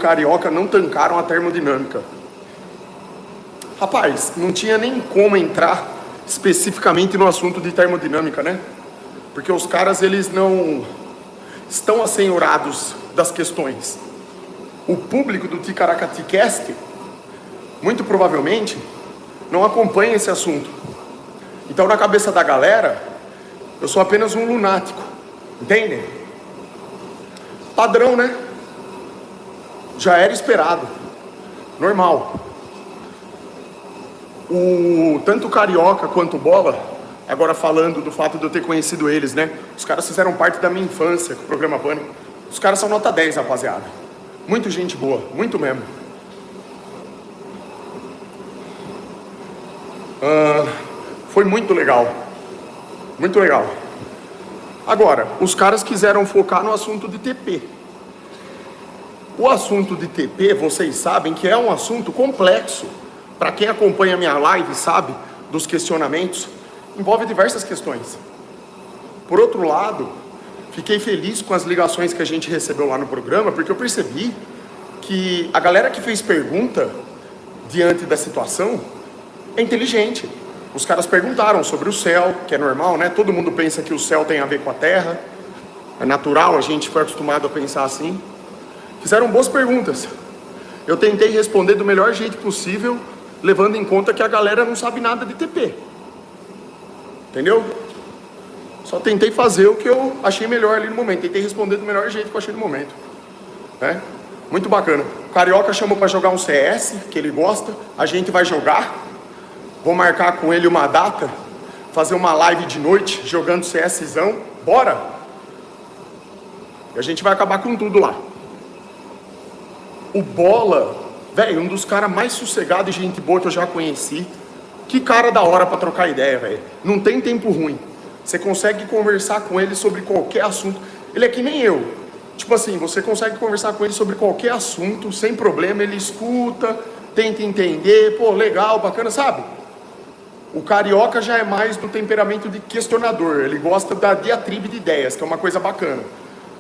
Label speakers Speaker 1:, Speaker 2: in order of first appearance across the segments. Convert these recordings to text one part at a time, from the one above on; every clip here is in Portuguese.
Speaker 1: Carioca não tancaram a termodinâmica. Rapaz, não tinha nem como entrar especificamente no assunto de termodinâmica, né? Porque os caras, eles não estão assenhorados das questões. O público do Ticaracaticast, muito provavelmente, não acompanha esse assunto. Então, na cabeça da galera, eu sou apenas um lunático, entendem? Padrão, né? Já era esperado, normal. Tanto o Carioca quanto o Bola, agora falando do fato de eu ter conhecido eles, né? Os caras fizeram parte da minha infância com o programa Pânico. Os caras são nota 10, rapaziada. Muito gente boa, muito mesmo. Foi muito legal. Muito legal. Agora, os caras quiseram focar no assunto de TP. O assunto de TP, vocês sabem que é um assunto complexo. Para quem acompanha a minha live sabe dos questionamentos, envolve diversas questões. Por outro lado, fiquei feliz com as ligações que a gente recebeu lá no programa, porque eu percebi que a galera que fez pergunta diante da situação é inteligente. Os caras perguntaram sobre o céu, que é normal, né? Todo mundo pensa que o céu tem a ver com a terra. É natural, a gente foi acostumado a pensar assim. Fizeram boas perguntas. Eu tentei responder do melhor jeito possível, levando em conta que a galera não sabe nada de TP. Entendeu? Só tentei fazer o que eu achei melhor ali no momento. Tentei responder do melhor jeito que eu achei no momento. Né? Muito bacana. O Carioca chamou para jogar um CS, que ele gosta. A gente vai jogar. Vou marcar com ele uma data. Fazer uma live de noite, jogando CSzão. Bora! E a gente vai acabar com tudo lá. O Bola, velho, um dos caras mais sossegados e gente boa que eu já conheci. Que cara da hora pra trocar ideia, velho. Não tem tempo ruim. Você consegue conversar com ele sobre qualquer assunto. Ele é que nem eu. Tipo assim, você consegue conversar com ele sobre qualquer assunto, sem problema. Ele escuta, tenta entender. Pô, legal, bacana, sabe? O Carioca já é mais do temperamento de questionador. Ele gosta da diatribe de ideias, que é uma coisa bacana.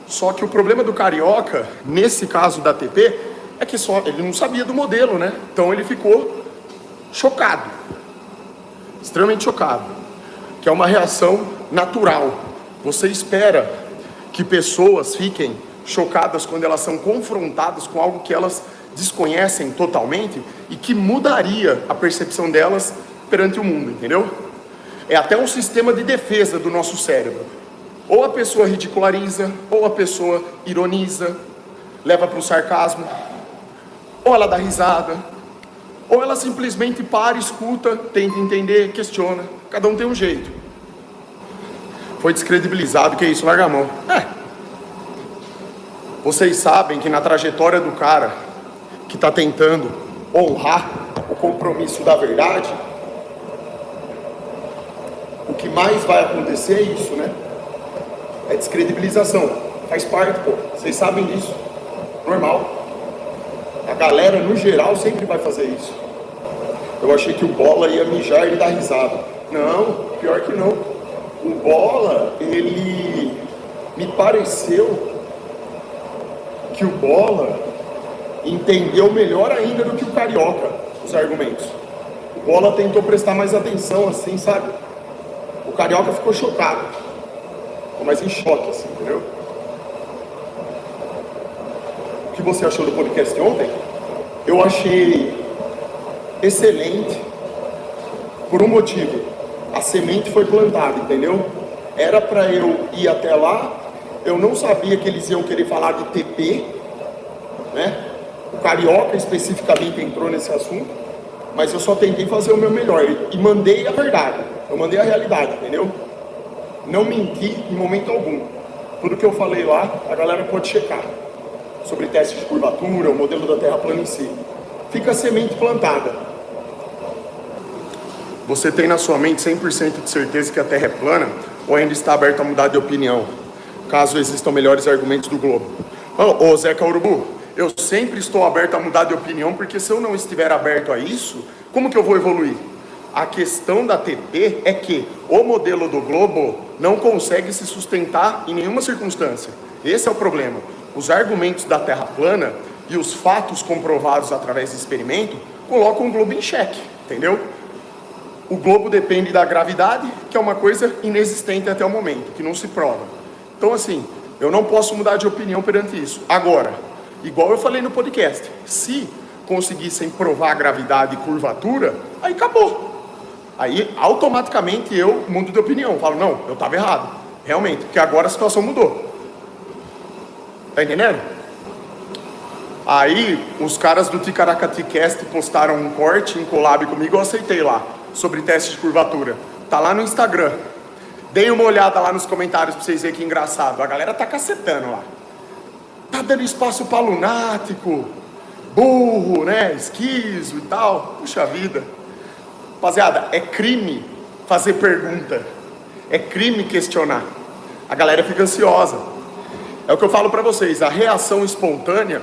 Speaker 1: Só que o problema do Carioca, nesse caso da TP, é que só ele não sabia do modelo, né? Então ele ficou chocado. Extremamente chocado. Que é uma reação natural. Você espera que pessoas fiquem chocadas quando elas são confrontadas com algo que elas desconhecem totalmente e que mudaria a percepção delas perante o mundo, entendeu? É até um sistema de defesa do nosso cérebro. Ou a pessoa ridiculariza, ou a pessoa ironiza, leva para o sarcasmo, ou ela dá risada, ou ela simplesmente para, escuta, tenta entender, questiona. Cada um tem um jeito. Foi descredibilizado, que é isso? Larga a mão. Vocês sabem que na trajetória do cara que está tentando honrar o compromisso da verdade, o que mais vai acontecer é isso, né? É descredibilização. Faz parte, pô. Vocês sabem disso. Normal. A galera, no geral, sempre vai fazer isso. Eu achei que o Bola ia mijar e dar risada. Não, pior que não. O Bola, ele... Me pareceu que o Bola entendeu melhor ainda do que o Carioca os argumentos. O Bola tentou prestar mais atenção, assim, sabe? O Carioca ficou chocado. Ficou mais em choque, assim, entendeu? O que você achou do podcast ontem? Eu achei excelente por um motivo. A semente foi plantada, entendeu? Era para eu ir até lá, eu não sabia que eles iam querer falar de TP, né? O Carioca especificamente entrou nesse assunto, mas eu só tentei fazer o meu melhor e mandei a verdade, eu mandei a realidade, entendeu? Não menti em momento algum. Tudo que eu falei lá, a galera pode checar. Sobre teste de curvatura, o modelo da Terra plana em si. Fica a semente plantada. Você tem na sua mente 100% de certeza que a Terra é plana ou ainda está aberto a mudar de opinião, caso existam melhores argumentos do globo? Ô Zeca Urubu, eu sempre estou aberto a mudar de opinião, porque se eu não estiver aberto a isso, como que eu vou evoluir? A questão da TP é que o modelo do globo não consegue se sustentar em nenhuma circunstância. Esse é o problema. Os argumentos da Terra plana e os fatos comprovados através de experimento colocam o globo em xeque, entendeu? O globo depende da gravidade, que é uma coisa inexistente até o momento, que não se prova. Então, assim, eu não posso mudar de opinião perante isso. Agora, igual eu falei no podcast, se conseguissem provar a gravidade e curvatura, aí acabou. Aí, automaticamente, eu mudo de opinião. Falo, não, eu estava errado. Realmente, porque agora a situação mudou. Tá entendendo? Aí, os caras do Ticaracati Cast postaram um corte em collab comigo, eu aceitei lá, sobre teste de curvatura. Tá lá no Instagram. Deem uma olhada lá nos comentários pra vocês verem que engraçado. A galera tá cacetando lá. Tá dando espaço pra lunático, burro, né? Esquizo e tal. Puxa vida. Rapaziada, é crime fazer pergunta. É crime questionar. A galera fica ansiosa. É o que eu falo pra vocês. A reação espontânea,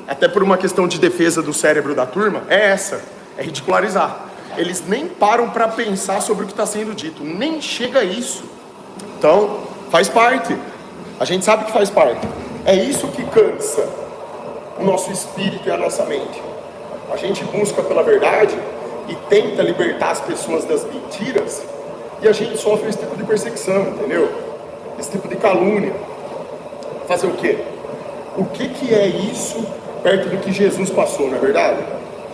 Speaker 1: até por uma questão de defesa do cérebro da turma, é essa. É ridicularizar. Eles nem param para pensar sobre o que está sendo dito, nem chega a isso. Então, faz parte. A gente sabe que faz parte. É isso que cansa o nosso espírito e a nossa mente. A gente busca pela verdade e tenta libertar as pessoas das mentiras, e a gente sofre esse tipo de perseguição, entendeu? Esse tipo de calúnia. Fazer o quê? O que é isso perto do que Jesus passou, não é verdade?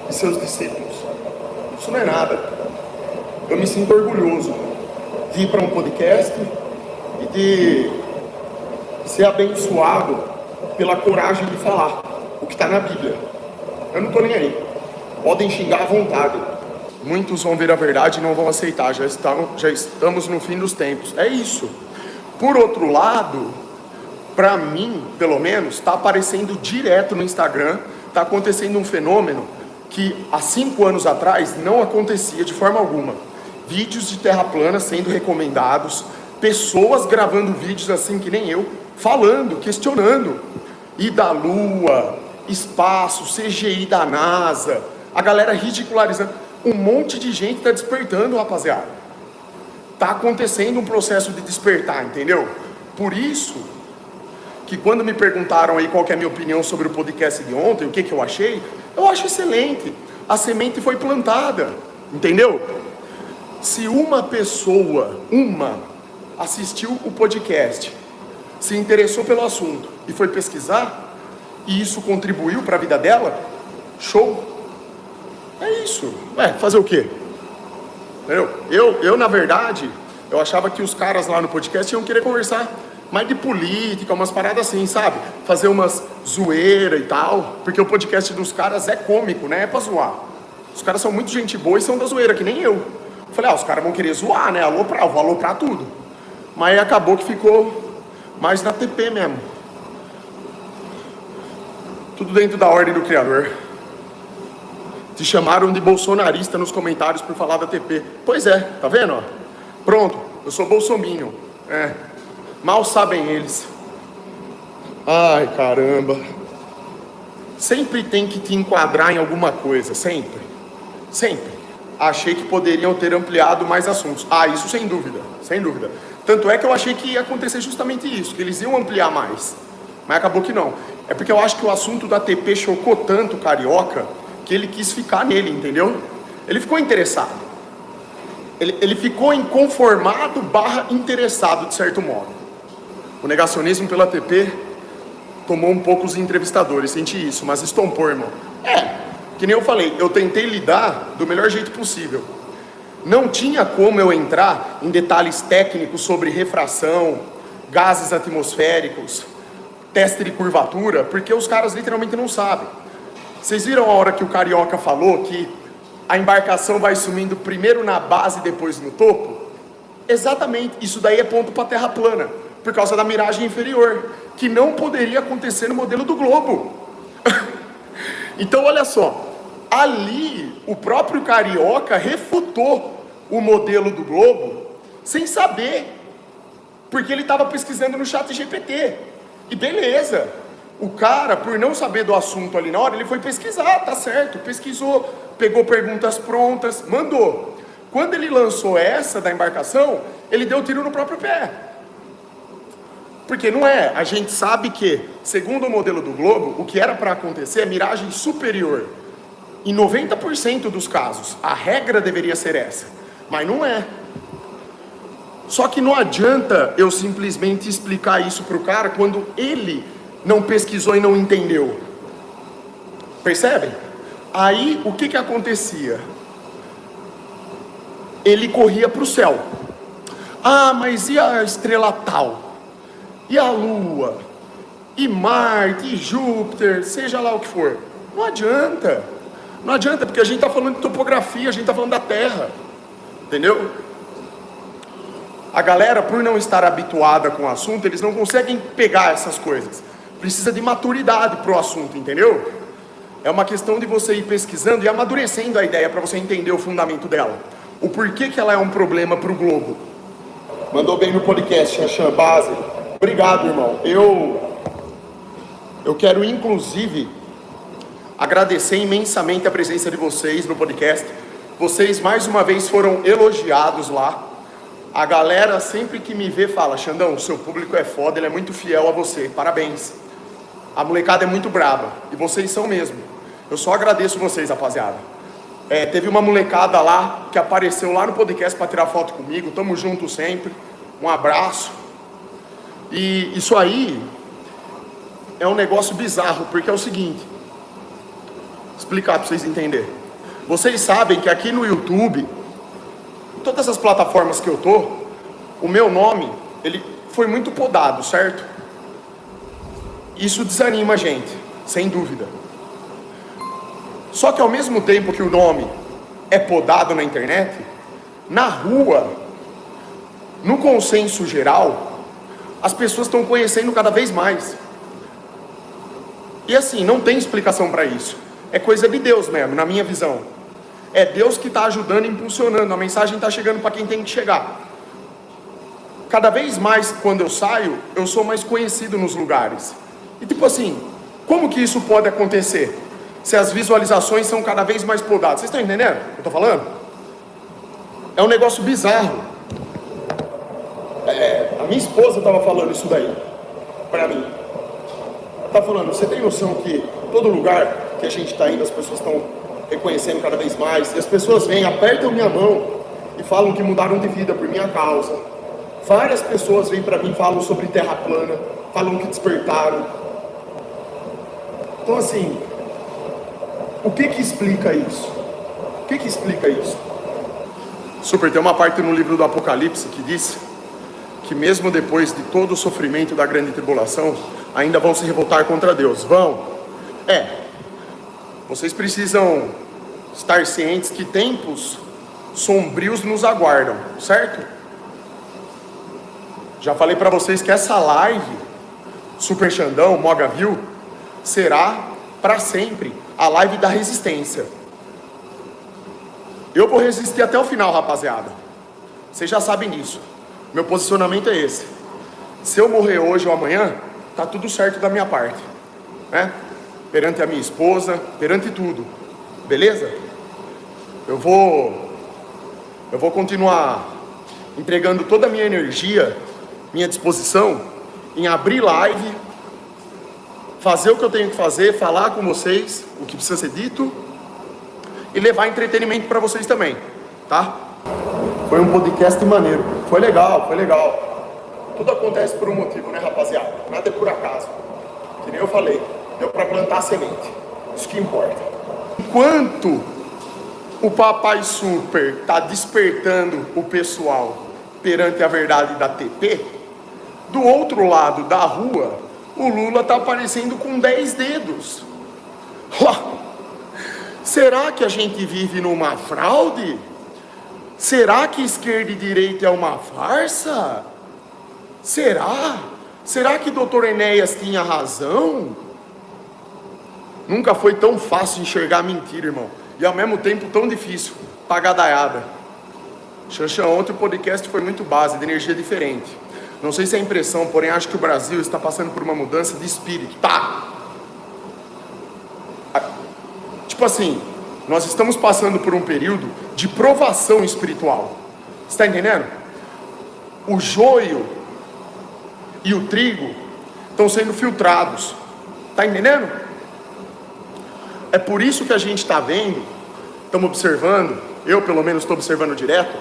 Speaker 1: E seus discípulos. Isso não é nada. Eu me sinto orgulhoso de ir para um podcast e de ser abençoado pela coragem de falar o que está na Bíblia. Eu não estou nem aí. Podem xingar à vontade. Muitos vão ver a verdade e não vão aceitar. Já estamos no fim dos tempos. É isso. Por outro lado, para mim, pelo menos, está aparecendo direto no Instagram, está acontecendo um fenômeno que há 5 anos atrás não acontecia de forma alguma. Vídeos de terra plana sendo recomendados, pessoas gravando vídeos assim que nem eu, falando, questionando. E da Lua, espaço, CGI da NASA, a galera ridicularizando. Um monte de gente está despertando, rapaziada. Está acontecendo um processo de despertar, entendeu? Por isso que quando me perguntaram aí qual que é a minha opinião sobre o podcast de ontem, o que eu achei, eu acho excelente. A semente foi plantada, entendeu? Se uma pessoa, assistiu o podcast, se interessou pelo assunto e foi pesquisar, e isso contribuiu para a vida dela, show. É isso. Fazer o quê? Entendeu? Eu, na verdade, eu achava que os caras lá no podcast iam querer conversar mais de política, umas paradas assim, sabe? Fazer umas zoeira e tal, porque o podcast dos caras é cômico, né? É pra zoar. Os caras são muito gente boa e são da zoeira, que nem eu. Falei, os caras vão querer zoar, né? Aloprar, eu vou aloprar tudo. Mas acabou que ficou mais na TP mesmo. Tudo dentro da ordem do Criador. Te chamaram de bolsonarista nos comentários por falar da TP. Pois é, tá vendo? Ó? Pronto, eu sou bolsominion. Mal sabem eles. Ai, caramba. Sempre tem que te enquadrar em alguma coisa, sempre. Sempre. Achei que poderiam ter ampliado mais assuntos. Isso sem dúvida, sem dúvida. Tanto é que eu achei que ia acontecer justamente isso, que eles iam ampliar mais. Mas acabou que não. É porque eu acho que o assunto da TP chocou tanto o Carioca, que ele quis ficar nele, entendeu? Ele ficou interessado. Ele ficou inconformado / interessado, de certo modo. O negacionismo pela TP tomou um pouco os entrevistadores, senti isso, mas estompou, irmão. Que nem eu falei, eu tentei lidar do melhor jeito possível. Não tinha como eu entrar em detalhes técnicos sobre refração, gases atmosféricos, teste de curvatura, porque os caras literalmente não sabem. Vocês viram a hora que o Carioca falou que a embarcação vai sumindo primeiro na base e depois no topo? Exatamente, isso daí é ponto para terra plana, por causa da miragem inferior, que não poderia acontecer no modelo do globo. Então olha só, ali o próprio Carioca refutou o modelo do globo sem saber, porque ele estava pesquisando no chat GPT. E beleza, o cara, por não saber do assunto ali na hora, ele foi pesquisar, tá certo, pesquisou, pegou perguntas prontas, mandou. Quando ele lançou essa da embarcação, ele deu tiro no próprio pé. Porque não é, a gente sabe que, segundo o modelo do globo, o que era para acontecer é miragem superior. Em 90% dos casos, a regra deveria ser essa, mas não é. Só que não adianta eu simplesmente explicar isso para o cara quando ele não pesquisou e não entendeu. Percebem? Aí, o que acontecia? Ele corria para o céu. Ah, mas e a estrela tal? E a Lua? E Marte? E Júpiter? Seja lá o que for. Não adianta. Não adianta, porque a gente está falando de topografia, a gente está falando da Terra. Entendeu? A galera, por não estar habituada com o assunto, eles não conseguem pegar essas coisas. Precisa de maturidade para o assunto, entendeu? É uma questão de você ir pesquisando e amadurecendo a ideia para você entender o fundamento dela. O porquê que ela é um problema para o globo. Mandou bem no podcast, Xaxã, base. Obrigado, irmão. Eu quero, inclusive, agradecer imensamente a presença de vocês no podcast. Vocês, mais uma vez, foram elogiados lá. A galera, sempre que me vê, fala: Xandão, seu público é foda, ele é muito fiel a você. Parabéns. A molecada é muito braba. E vocês são mesmo. Eu só agradeço vocês, rapaziada. Teve uma molecada lá que apareceu lá no podcast para tirar foto comigo. Tamo junto sempre. Um abraço. E isso aí é um negócio bizarro, porque é o seguinte. Vou explicar para vocês entenderem. Vocês sabem que aqui no YouTube, em todas as plataformas que eu tô, o meu nome, ele foi muito podado, certo? Isso desanima a gente, sem dúvida. Só que ao mesmo tempo que o nome é podado na internet, na rua, no consenso geral, as pessoas estão conhecendo cada vez mais. E assim, não tem explicação para isso. É coisa de Deus mesmo, na minha visão. É Deus que está ajudando e impulsionando. A mensagem está chegando para quem tem que chegar. Cada vez mais, quando eu saio, eu sou mais conhecido nos lugares. E tipo assim, como que isso pode acontecer? Se as visualizações são cada vez mais podadas. Vocês estão entendendo o que eu estou falando? É um negócio bizarro. A minha esposa estava falando isso daí para mim. Ela estava falando: você tem noção que todo lugar que a gente está indo, as pessoas estão reconhecendo cada vez mais, e as pessoas vêm, apertam minha mão e falam que mudaram de vida por minha causa. Várias pessoas vêm para mim e falam sobre terra plana, falam que despertaram. Então assim, o que explica isso? O que explica isso? Super, tem uma parte no livro do Apocalipse que diz que mesmo depois de todo o sofrimento da grande tribulação, ainda vão se revoltar contra Deus. Vão. Vocês precisam estar cientes que tempos sombrios nos aguardam, certo? Já falei para vocês que essa live, Super Xandão, Moga View, será para sempre a live da resistência. Eu vou resistir até o final, rapaziada. Vocês já sabem disso. Meu posicionamento é esse. Se eu morrer hoje ou amanhã, tá tudo certo da minha parte, né? Perante a minha esposa, perante tudo. Beleza? Eu vou continuar entregando toda a minha energia, minha disposição em abrir live, fazer o que eu tenho que fazer, falar com vocês o que precisa ser dito e levar entretenimento para vocês também, tá? Foi um podcast maneiro, foi legal. Tudo acontece por um motivo, né, rapaziada? Nada é por acaso. Que nem eu falei, deu para plantar a semente. Isso que importa. Enquanto o Papai Super está despertando o pessoal perante a verdade da TP, do outro lado da rua, o Lula está aparecendo com 10 dedos. Será que a gente vive numa fraude? Será que esquerda e direita é uma farsa? Será? Será que Dr. Enéas tinha razão? Nunca foi tão fácil enxergar mentira, irmão. E ao mesmo tempo tão difícil, pagadaiada. Xanxã, ontem o podcast foi muito base, de energia diferente. Não sei se é impressão, porém acho que o Brasil está passando por uma mudança de espírito. Tá! Tipo assim, nós estamos passando por um período de provação espiritual. Você está entendendo? O joio e o trigo estão sendo filtrados. Tá entendendo? É por isso que a gente está vendo, estamos observando, eu pelo menos estou observando direto,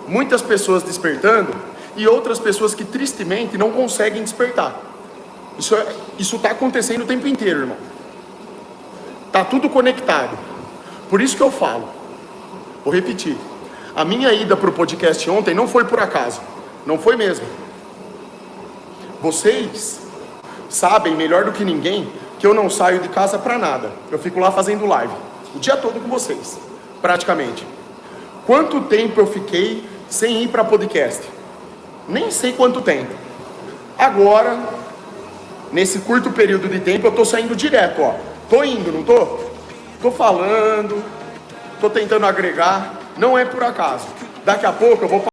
Speaker 1: muitas pessoas despertando e outras pessoas que tristemente não conseguem despertar. Isso está acontecendo o tempo inteiro, irmão. Tá tudo conectado. Por isso que eu falo, vou repetir, a minha ida para o podcast ontem não foi por acaso, não foi mesmo. Vocês sabem melhor do que ninguém que eu não saio de casa para nada. Eu fico lá fazendo live o dia todo com vocês, praticamente. Quanto tempo eu fiquei sem ir para podcast? Nem sei quanto tempo. Agora, nesse curto período de tempo, eu tô saindo direto, ó. Tô indo, não tô? Tô falando, tô tentando agregar. Não é por acaso. Daqui a pouco eu vou